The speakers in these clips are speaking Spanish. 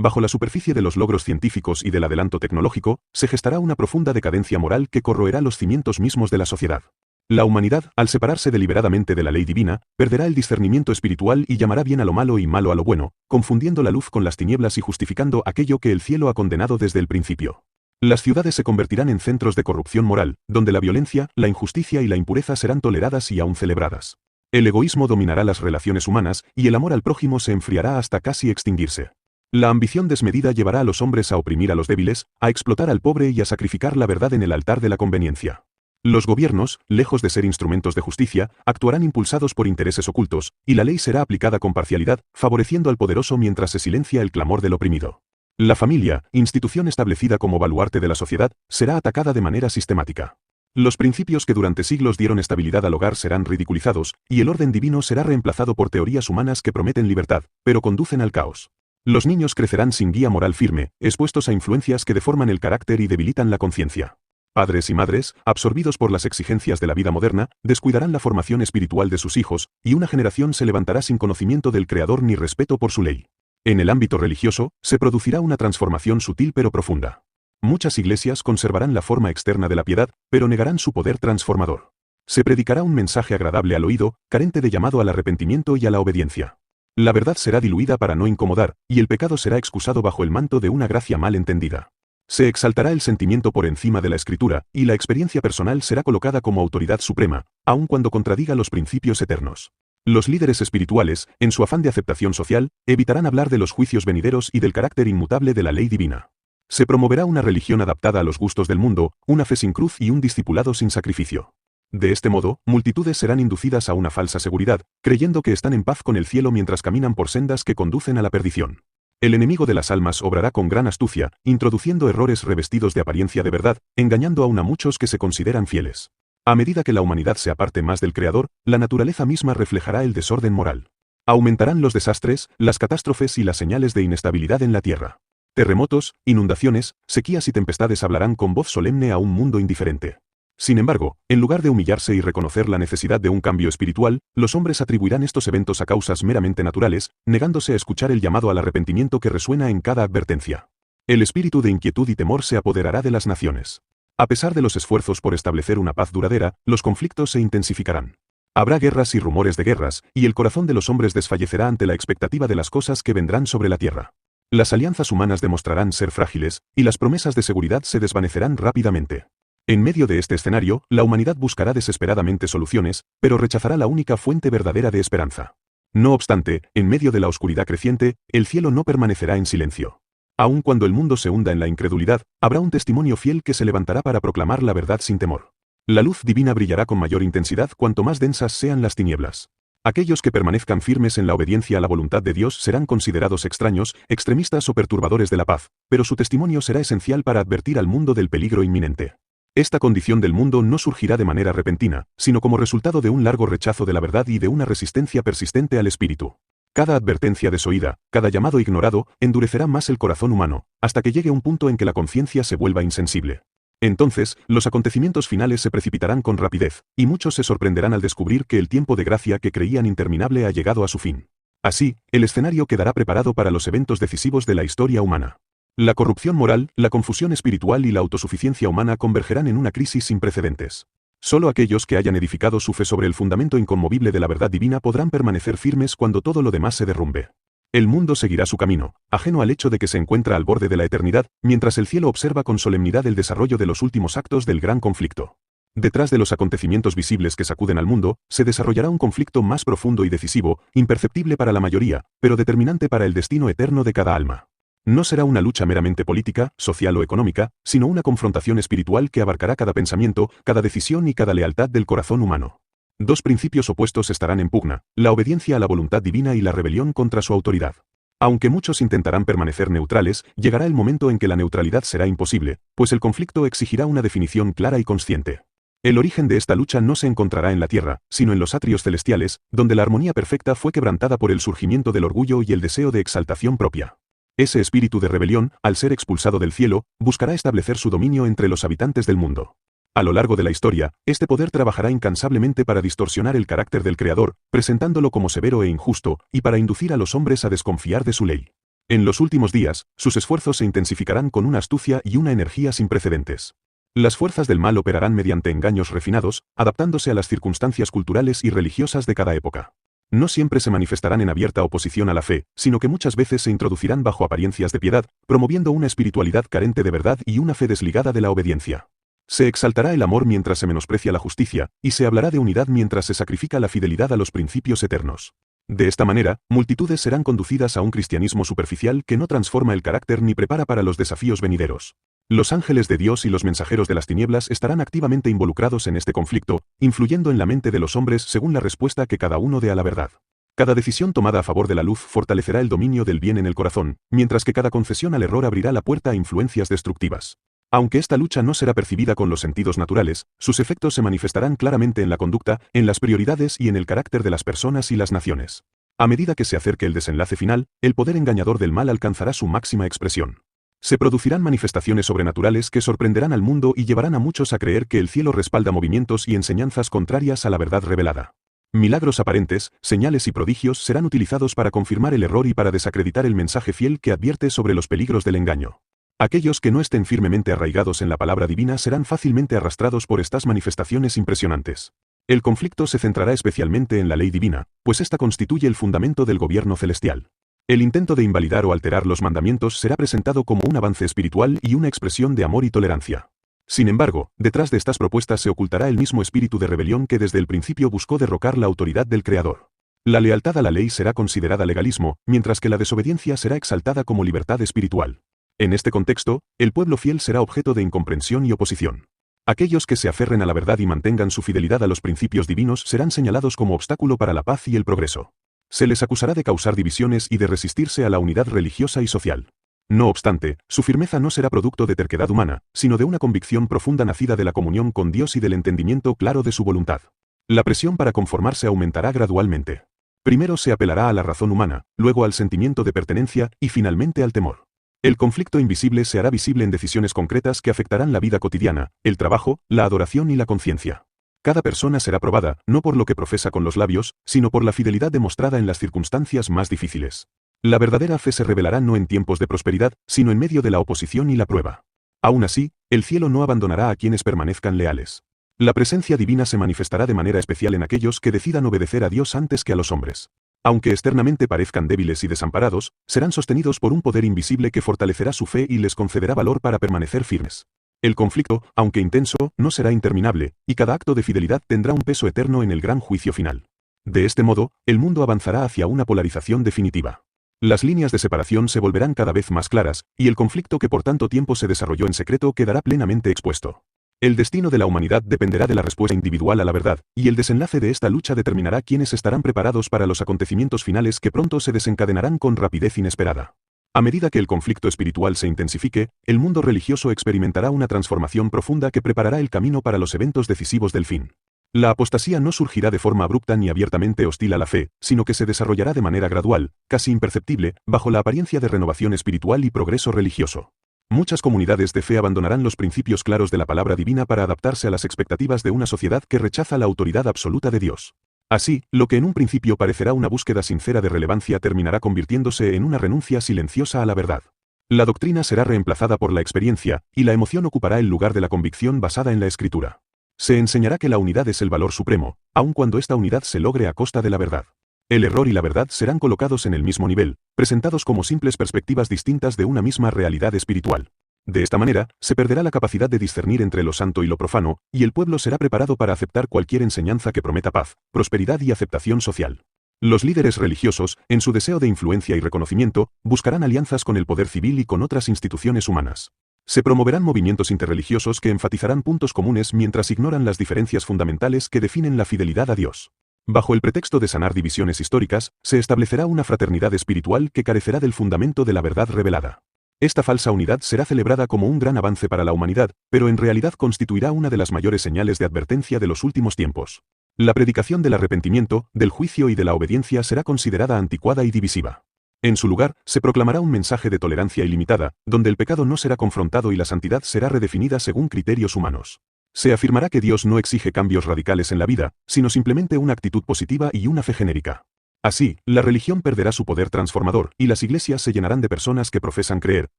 bajo la superficie de los logros científicos y del adelanto tecnológico, se gestará una profunda decadencia moral que corroerá los cimientos mismos de la sociedad. La humanidad, al separarse deliberadamente de la ley divina, perderá el discernimiento espiritual y llamará bien a lo malo y malo a lo bueno, confundiendo la luz con las tinieblas y justificando aquello que el cielo ha condenado desde el principio. Las ciudades se convertirán en centros de corrupción moral, donde la violencia, la injusticia y la impureza serán toleradas y aún celebradas. El egoísmo dominará las relaciones humanas y el amor al prójimo se enfriará hasta casi extinguirse. La ambición desmedida llevará a los hombres a oprimir a los débiles, a explotar al pobre y a sacrificar la verdad en el altar de la conveniencia. Los gobiernos, lejos de ser instrumentos de justicia, actuarán impulsados por intereses ocultos, y la ley será aplicada con parcialidad, favoreciendo al poderoso mientras se silencia el clamor del oprimido. La familia, institución establecida como baluarte de la sociedad, será atacada de manera sistemática. Los principios que durante siglos dieron estabilidad al hogar serán ridiculizados, y el orden divino será reemplazado por teorías humanas que prometen libertad, pero conducen al caos. Los niños crecerán sin guía moral firme, expuestos a influencias que deforman el carácter y debilitan la conciencia. Padres y madres, absorbidos por las exigencias de la vida moderna, descuidarán la formación espiritual de sus hijos, y una generación se levantará sin conocimiento del Creador ni respeto por su ley. En el ámbito religioso, se producirá una transformación sutil pero profunda. Muchas iglesias conservarán la forma externa de la piedad, pero negarán su poder transformador. Se predicará un mensaje agradable al oído, carente de llamado al arrepentimiento y a la obediencia. La verdad será diluida para no incomodar, y el pecado será excusado bajo el manto de una gracia mal entendida. Se exaltará el sentimiento por encima de la escritura, y la experiencia personal será colocada como autoridad suprema, aun cuando contradiga los principios eternos. Los líderes espirituales, en su afán de aceptación social, evitarán hablar de los juicios venideros y del carácter inmutable de la ley divina. Se promoverá una religión adaptada a los gustos del mundo, una fe sin cruz y un discipulado sin sacrificio. De este modo, multitudes serán inducidas a una falsa seguridad, creyendo que están en paz con el cielo mientras caminan por sendas que conducen a la perdición. El enemigo de las almas obrará con gran astucia, introduciendo errores revestidos de apariencia de verdad, engañando aún a muchos que se consideran fieles. A medida que la humanidad se aparte más del Creador, la naturaleza misma reflejará el desorden moral. Aumentarán los desastres, las catástrofes y las señales de inestabilidad en la tierra. Terremotos, inundaciones, sequías y tempestades hablarán con voz solemne a un mundo indiferente. Sin embargo, en lugar de humillarse y reconocer la necesidad de un cambio espiritual, los hombres atribuirán estos eventos a causas meramente naturales, negándose a escuchar el llamado al arrepentimiento que resuena en cada advertencia. El espíritu de inquietud y temor se apoderará de las naciones. A pesar de los esfuerzos por establecer una paz duradera, los conflictos se intensificarán. Habrá guerras y rumores de guerras, y el corazón de los hombres desfallecerá ante la expectativa de las cosas que vendrán sobre la tierra. Las alianzas humanas demostrarán ser frágiles, y las promesas de seguridad se desvanecerán rápidamente. En medio de este escenario, la humanidad buscará desesperadamente soluciones, pero rechazará la única fuente verdadera de esperanza. No obstante, en medio de la oscuridad creciente, el cielo no permanecerá en silencio. Aun cuando el mundo se hunda en la incredulidad, habrá un testimonio fiel que se levantará para proclamar la verdad sin temor. La luz divina brillará con mayor intensidad cuanto más densas sean las tinieblas. Aquellos que permanezcan firmes en la obediencia a la voluntad de Dios serán considerados extraños, extremistas o perturbadores de la paz, pero su testimonio será esencial para advertir al mundo del peligro inminente. Esta condición del mundo no surgirá de manera repentina, sino como resultado de un largo rechazo de la verdad y de una resistencia persistente al espíritu. Cada advertencia desoída, cada llamado ignorado, endurecerá más el corazón humano, hasta que llegue un punto en que la conciencia se vuelva insensible. Entonces, los acontecimientos finales se precipitarán con rapidez, y muchos se sorprenderán al descubrir que el tiempo de gracia que creían interminable ha llegado a su fin. Así, el escenario quedará preparado para los eventos decisivos de la historia humana. La corrupción moral, la confusión espiritual y la autosuficiencia humana convergerán en una crisis sin precedentes. Solo aquellos que hayan edificado su fe sobre el fundamento inconmovible de la verdad divina podrán permanecer firmes cuando todo lo demás se derrumbe. El mundo seguirá su camino, ajeno al hecho de que se encuentra al borde de la eternidad, mientras el cielo observa con solemnidad el desarrollo de los últimos actos del gran conflicto. Detrás de los acontecimientos visibles que sacuden al mundo, se desarrollará un conflicto más profundo y decisivo, imperceptible para la mayoría, pero determinante para el destino eterno de cada alma. No será una lucha meramente política, social o económica, sino una confrontación espiritual que abarcará cada pensamiento, cada decisión y cada lealtad del corazón humano. Dos principios opuestos estarán en pugna, la obediencia a la voluntad divina y la rebelión contra su autoridad. Aunque muchos intentarán permanecer neutrales, llegará el momento en que la neutralidad será imposible, pues el conflicto exigirá una definición clara y consciente. El origen de esta lucha no se encontrará en la tierra, sino en los atrios celestiales, donde la armonía perfecta fue quebrantada por el surgimiento del orgullo y el deseo de exaltación propia. Ese espíritu de rebelión, al ser expulsado del cielo, buscará establecer su dominio entre los habitantes del mundo. A lo largo de la historia, este poder trabajará incansablemente para distorsionar el carácter del Creador, presentándolo como severo e injusto, y para inducir a los hombres a desconfiar de su ley. En los últimos días, sus esfuerzos se intensificarán con una astucia y una energía sin precedentes. Las fuerzas del mal operarán mediante engaños refinados, adaptándose a las circunstancias culturales y religiosas de cada época. No siempre se manifestarán en abierta oposición a la fe, sino que muchas veces se introducirán bajo apariencias de piedad, promoviendo una espiritualidad carente de verdad y una fe desligada de la obediencia. Se exaltará el amor mientras se menosprecia la justicia, y se hablará de unidad mientras se sacrifica la fidelidad a los principios eternos. De esta manera, multitudes serán conducidas a un cristianismo superficial que no transforma el carácter ni prepara para los desafíos venideros. Los ángeles de Dios y los mensajeros de las tinieblas estarán activamente involucrados en este conflicto, influyendo en la mente de los hombres según la respuesta que cada uno dé a la verdad. Cada decisión tomada a favor de la luz fortalecerá el dominio del bien en el corazón, mientras que cada concesión al error abrirá la puerta a influencias destructivas. Aunque esta lucha no será percibida con los sentidos naturales, sus efectos se manifestarán claramente en la conducta, en las prioridades y en el carácter de las personas y las naciones. A medida que se acerque el desenlace final, el poder engañador del mal alcanzará su máxima expresión. Se producirán manifestaciones sobrenaturales que sorprenderán al mundo y llevarán a muchos a creer que el cielo respalda movimientos y enseñanzas contrarias a la verdad revelada. Milagros aparentes, señales y prodigios serán utilizados para confirmar el error y para desacreditar el mensaje fiel que advierte sobre los peligros del engaño. Aquellos que no estén firmemente arraigados en la palabra divina serán fácilmente arrastrados por estas manifestaciones impresionantes. El conflicto se centrará especialmente en la ley divina, pues esta constituye el fundamento del gobierno celestial. El intento de invalidar o alterar los mandamientos será presentado como un avance espiritual y una expresión de amor y tolerancia. Sin embargo, detrás de estas propuestas se ocultará el mismo espíritu de rebelión que desde el principio buscó derrocar la autoridad del Creador. La lealtad a la ley será considerada legalismo, mientras que la desobediencia será exaltada como libertad espiritual. En este contexto, el pueblo fiel será objeto de incomprensión y oposición. Aquellos que se aferren a la verdad y mantengan su fidelidad a los principios divinos serán señalados como obstáculo para la paz y el progreso. Se les acusará de causar divisiones y de resistirse a la unidad religiosa y social. No obstante, su firmeza no será producto de terquedad humana, sino de una convicción profunda nacida de la comunión con Dios y del entendimiento claro de su voluntad. La presión para conformarse aumentará gradualmente. Primero se apelará a la razón humana, luego al sentimiento de pertenencia y finalmente al temor. El conflicto invisible se hará visible en decisiones concretas que afectarán la vida cotidiana, el trabajo, la adoración y la conciencia. Cada persona será probada, no por lo que profesa con los labios, sino por la fidelidad demostrada en las circunstancias más difíciles. La verdadera fe se revelará no en tiempos de prosperidad, sino en medio de la oposición y la prueba. Aún así, el cielo no abandonará a quienes permanezcan leales. La presencia divina se manifestará de manera especial en aquellos que decidan obedecer a Dios antes que a los hombres. Aunque externamente parezcan débiles y desamparados, serán sostenidos por un poder invisible que fortalecerá su fe y les concederá valor para permanecer firmes. El conflicto, aunque intenso, no será interminable, y cada acto de fidelidad tendrá un peso eterno en el gran juicio final. De este modo, el mundo avanzará hacia una polarización definitiva. Las líneas de separación se volverán cada vez más claras, y el conflicto que por tanto tiempo se desarrolló en secreto quedará plenamente expuesto. El destino de la humanidad dependerá de la respuesta individual a la verdad, y el desenlace de esta lucha determinará quiénes estarán preparados para los acontecimientos finales que pronto se desencadenarán con rapidez inesperada. A medida que el conflicto espiritual se intensifique, el mundo religioso experimentará una transformación profunda que preparará el camino para los eventos decisivos del fin. La apostasía no surgirá de forma abrupta ni abiertamente hostil a la fe, sino que se desarrollará de manera gradual, casi imperceptible, bajo la apariencia de renovación espiritual y progreso religioso. Muchas comunidades de fe abandonarán los principios claros de la palabra divina para adaptarse a las expectativas de una sociedad que rechaza la autoridad absoluta de Dios. Así, lo que en un principio parecerá una búsqueda sincera de relevancia terminará convirtiéndose en una renuncia silenciosa a la verdad. La doctrina será reemplazada por la experiencia, y la emoción ocupará el lugar de la convicción basada en la Escritura. Se enseñará que la unidad es el valor supremo, aun cuando esta unidad se logre a costa de la verdad. El error y la verdad serán colocados en el mismo nivel, presentados como simples perspectivas distintas de una misma realidad espiritual. De esta manera, se perderá la capacidad de discernir entre lo santo y lo profano, y el pueblo será preparado para aceptar cualquier enseñanza que prometa paz, prosperidad y aceptación social. Los líderes religiosos, en su deseo de influencia y reconocimiento, buscarán alianzas con el poder civil y con otras instituciones humanas. Se promoverán movimientos interreligiosos que enfatizarán puntos comunes mientras ignoran las diferencias fundamentales que definen la fidelidad a Dios. Bajo el pretexto de sanar divisiones históricas, se establecerá una fraternidad espiritual que carecerá del fundamento de la verdad revelada. Esta falsa unidad será celebrada como un gran avance para la humanidad, pero en realidad constituirá una de las mayores señales de advertencia de los últimos tiempos. La predicación del arrepentimiento, del juicio y de la obediencia será considerada anticuada y divisiva. En su lugar, se proclamará un mensaje de tolerancia ilimitada, donde el pecado no será confrontado y la santidad será redefinida según criterios humanos. Se afirmará que Dios no exige cambios radicales en la vida, sino simplemente una actitud positiva y una fe genérica. Así, la religión perderá su poder transformador, y las iglesias se llenarán de personas que profesan creer,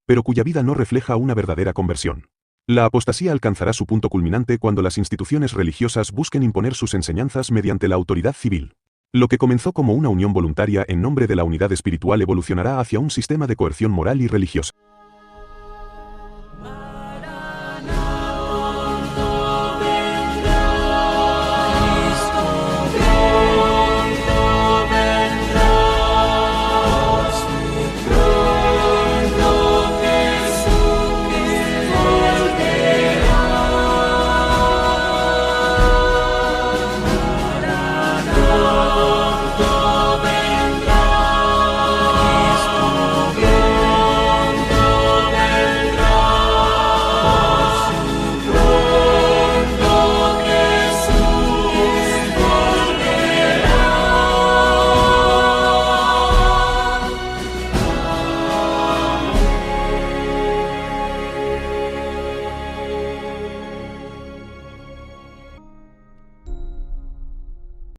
pero cuya vida no refleja una verdadera conversión. La apostasía alcanzará su punto culminante cuando las instituciones religiosas busquen imponer sus enseñanzas mediante la autoridad civil. Lo que comenzó como una unión voluntaria en nombre de la unidad espiritual evolucionará hacia un sistema de coerción moral y religiosa.